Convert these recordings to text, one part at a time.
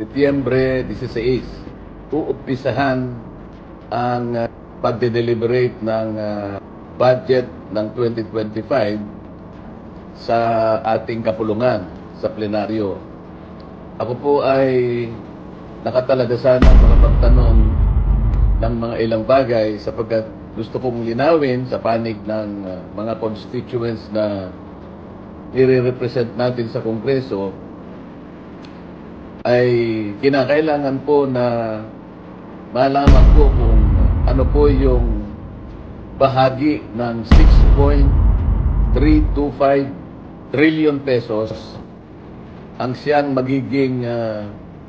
Setyembre 16, uumpisahan ang pagde-deliberate ng budget ng 2025 sa ating kapulungan sa plenaryo. Ako po ay nakatalaga sana makapagtanong ng mga ilang bagay sapagkat gusto kong linawin sa panig ng mga constituents na i-represent natin sa Kongreso ay kinakailangan po na malaman po kung ano po yung bahagi ng 6.325 trillion pesos ang siyang magiging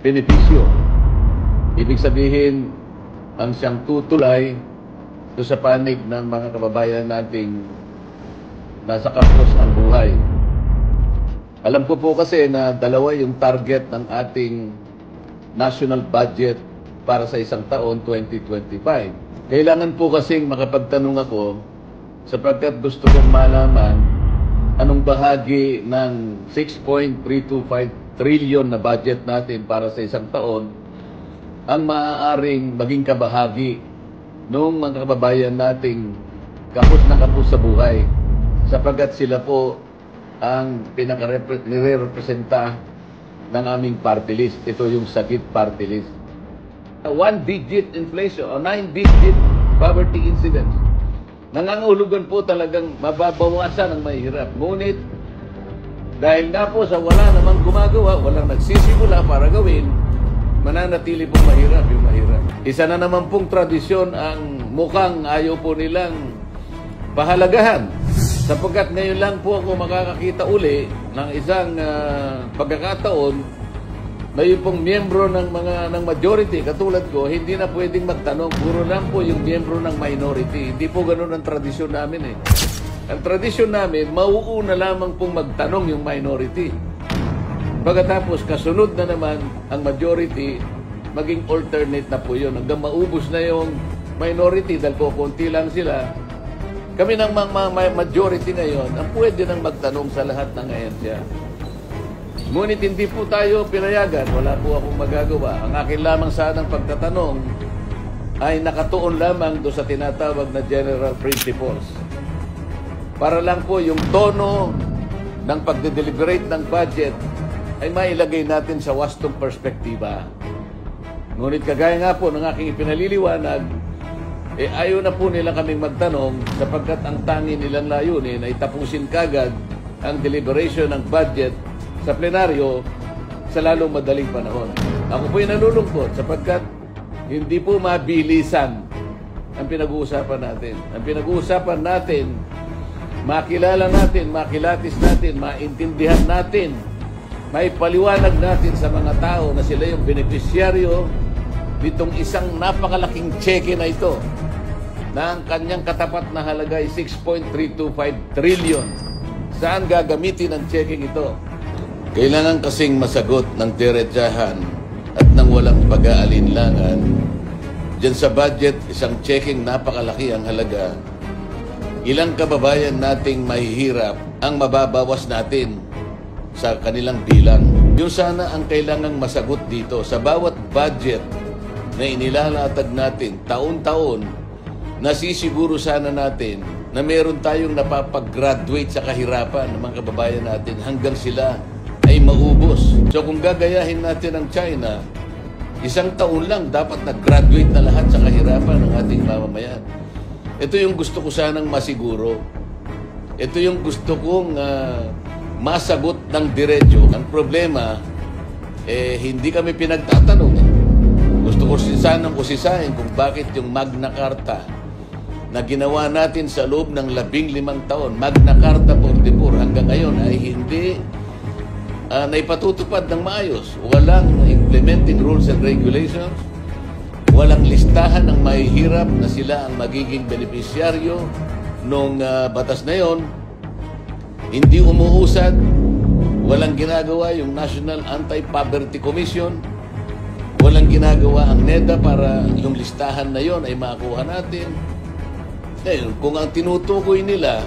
benepisyo. Ibig sabihin, ang siyang tutulay do sa panig ng mga kababayan nating nasa kapos ang buhay. Alam ko po kasi na dalawa yung target ng ating national budget para sa isang taon, 2025. Kailangan po kasing makapagtanong ako sapagkat gusto kong malaman anong bahagi ng 6.325 trillion na budget natin para sa isang taon ang maaaring maging kabahagi ng mga kababayan nating kapos na kapos sa buhay sapagkat sila po ang pinaka-representa ng aming party list. Ito yung sakit party list. 1-digit inflation o 9-digit poverty incidence. Nangangahulugan po talagang mababawasan ang mahirap. Ngunit, dahil nga po sa wala namang gumagawa, walang nagsisimula para gawin, mananatili pong mahirap yung mahirap. Isa na naman pong tradisyon ang mukhang ayaw po nilang pahalagahan. Sapagkat ngayon lang po ako makakakita uli ng isang pagkakataon na yung pong miyembro ng majority katulad ko, hindi na pwedeng magtanong. Puro lang po yung miyembro ng minority. Hindi po ganun ang tradisyon namin eh. Ang tradisyon namin, mauuna lamang pong magtanong yung minority. Pagkatapos, kasunod na naman ang majority, maging alternate na po yun. Hanggang maubos na yung minority dahil po konti lang sila. Kami ng majority ngayon ang pwede nang magtanong sa lahat ng ahensya. Ngunit hindi po tayo pinayagan, wala po akong magagawa. Ang akin lamang sanang pagtatanong ay nakatuon lamang do sa tinatawag na general principles. Para lang po yung tono ng pagde-deliberate ng budget ay mailagay natin sa wastong perspektiba. Ngunit kagaya nga po ng aking ipinaliliwanag, ayaw na po nila kaming magtanong sapagkat ang tangi nilang layunin ay tapusin kagad ang deliberation ng budget sa plenaryo sa lalong madaling panahon. Ako po'y nalulungkot sapagkat hindi po mabilisan ang pinag-uusapan natin. Ang pinag-uusapan natin, makilala natin, makilatis natin, maintindihan natin, maipaliwanag natin sa mga tao na sila yung benepisyaryo nitong isang napakalaking cheque na ito na ang kanyang katapat na halaga ay 6.325 trillion. Saan gagamitin ang checking ito? Kailangan kasing masagot ng diretsahan at ng walang pag-aalinlangan. Diyan sa budget, isang checking napakalaki ang halaga. Ilang kababayan nating mahihirap ang mababawas natin sa kanilang bilang. Yun sana ang kailangang masagot dito sa bawat budget na inilalatag natin taon-taon. Nasisiguro sana natin na meron tayong napapag-graduate sa kahirapan ng mga kababayan natin hanggang sila ay maubos. So kung gagayahin natin ang China, isang taon lang dapat nag-graduate na lahat sa kahirapan ng ating mamamayan. Ito yung gusto ko sanang masiguro. Ito yung gusto kong masagot ng diretso. Ang problema, hindi kami pinagtatanong. Gusto ko sanang usisahin kung bakit yung Magna Carta na ginawa natin sa loob ng 15 taon, Magna Carta 44, hanggang ngayon ay hindi naipatutupad ng maayos. Walang implementing rules and regulations, walang listahan ng mahihirap na sila ang magiging benepisyaryo ng batas na yon. Hindi umuusad, walang ginagawa yung National Anti-Poverty Commission, walang ginagawa ang NEDA para yung listahan na yon ay makuha natin. Ngayon, kung ang tinutukoy nila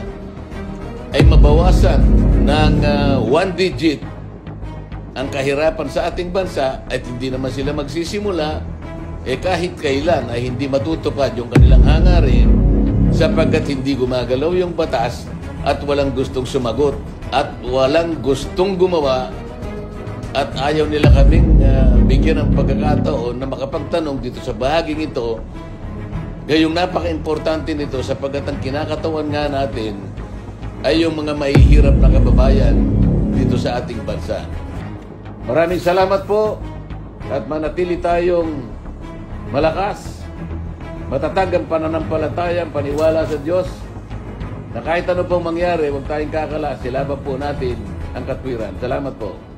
ay mabawasan ng 1 digit ang kahirapan sa ating bansa at hindi naman sila magsisimula, kahit kailan ay hindi matutupad yung kanilang hangarin sapagkat hindi gumagalaw yung batas at walang gustong sumagot at walang gustong gumawa at ayaw nila kaming bigyan ng pagkakataon na makapagtanong dito sa bahaging ito. Gayong napaka-importante nito sapagkat ang kinakatawan nga natin ay yung mga mahihirap na kababayan dito sa ating bansa. Maraming salamat po at manatili tayong malakas, matatag ang pananampalataya, paniwala sa Diyos na kahit ano pong mangyari, huwag tayong kakala, silaban po natin ang katwiran. Salamat po.